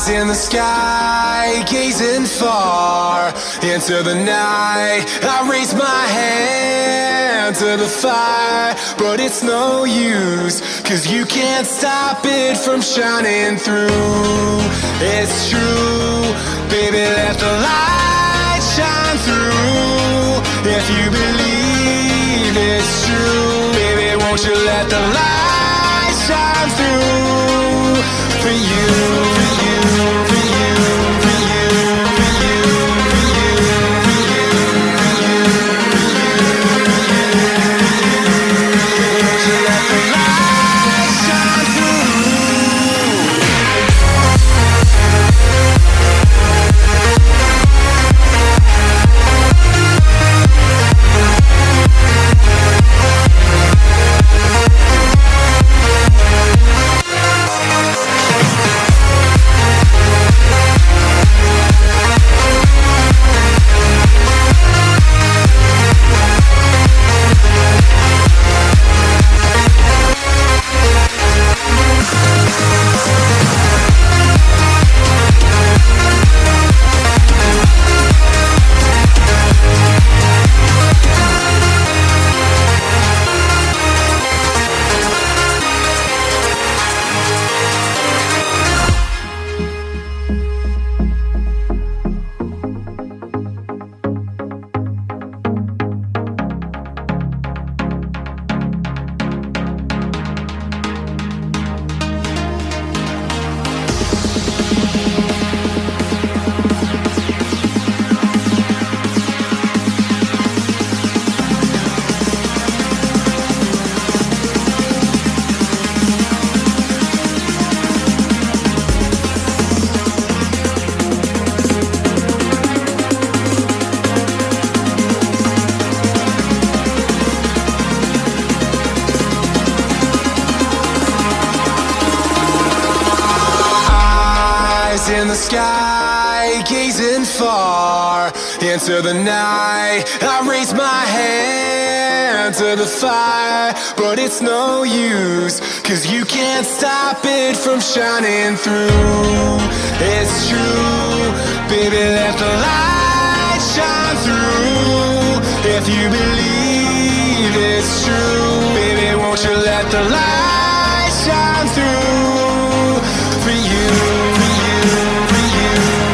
In the sky, gazing far into the night, I raise my hand to the fire, but it's no use, 'cause you can't stop it from shining through. It's true, baby, let the light shine through. If you believe it's true, baby, won't you let the light shine through for you, for you, for you, for you, for you, for you, for you, for you, won't you let the light shine through? In the sky, gazing far into the night, I raise my hand to the fire, but it's no use, 'cause you can't stop it from shining through. It's true, baby, let the light shine through. If you believe it's true, baby, won't you let the light shine through for you, for you, for you,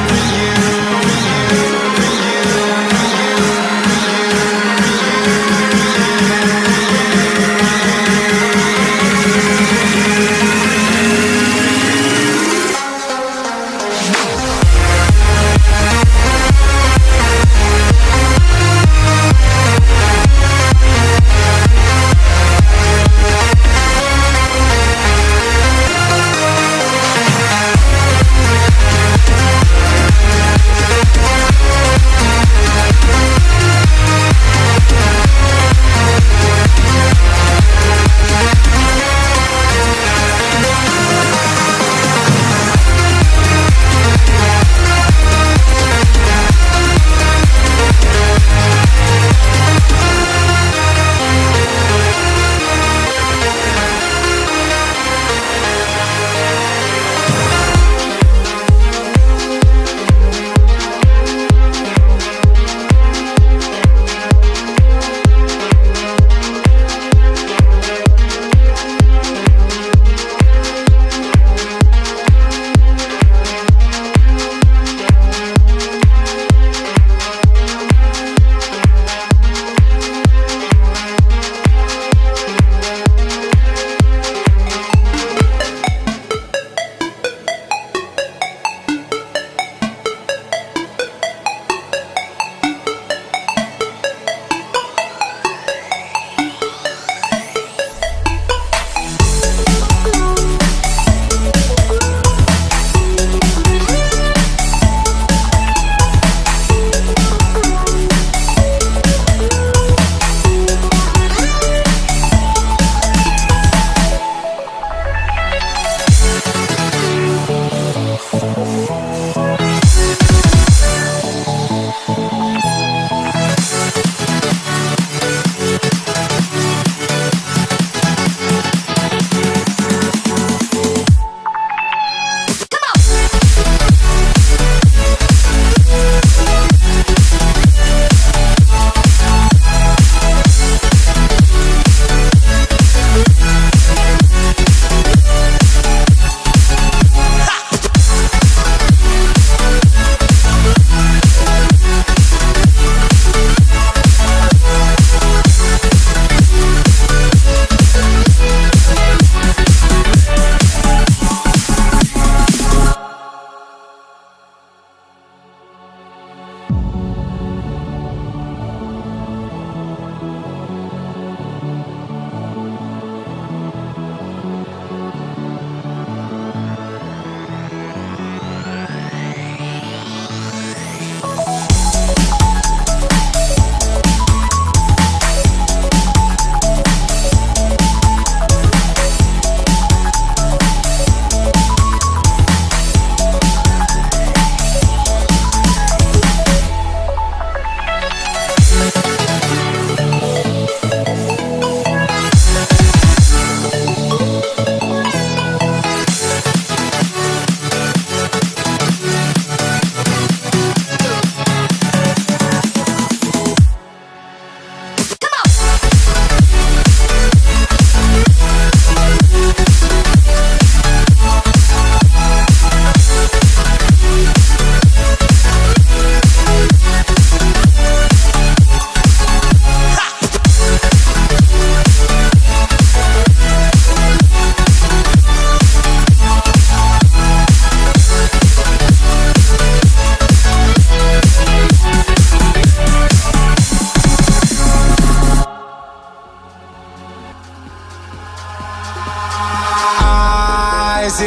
for you, for you, for you, for you,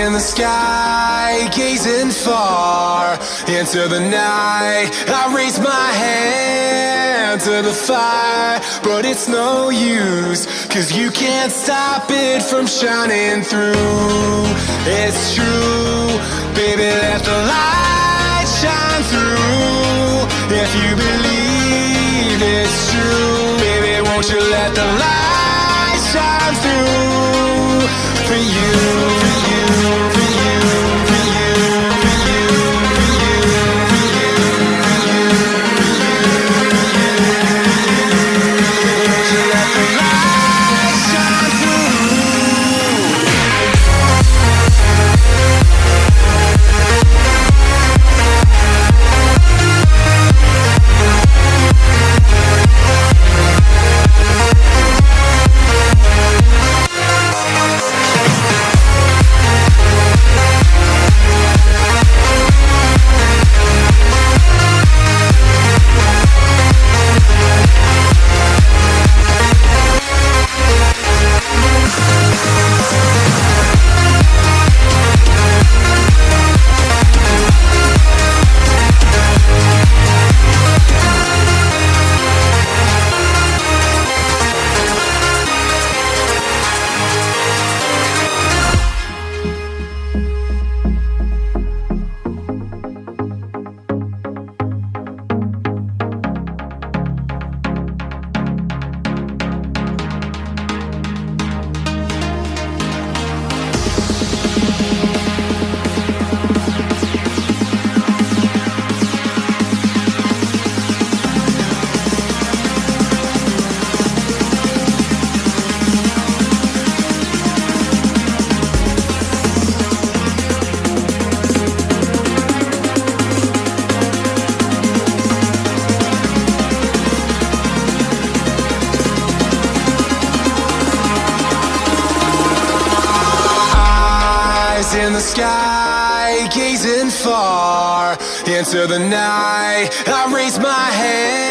in the sky, gazing far into the night. I raise my hand to the fire, but it's no use, 'cause you can't stop it from shining through. It's true, baby, let the light shine through. If you believe it's true, baby, won't you let the light shine through for you, for you, for you, for you, for you, for you, for you, for you, won't you let the light shine through? In the sky, gazing far into the night. I raise my hand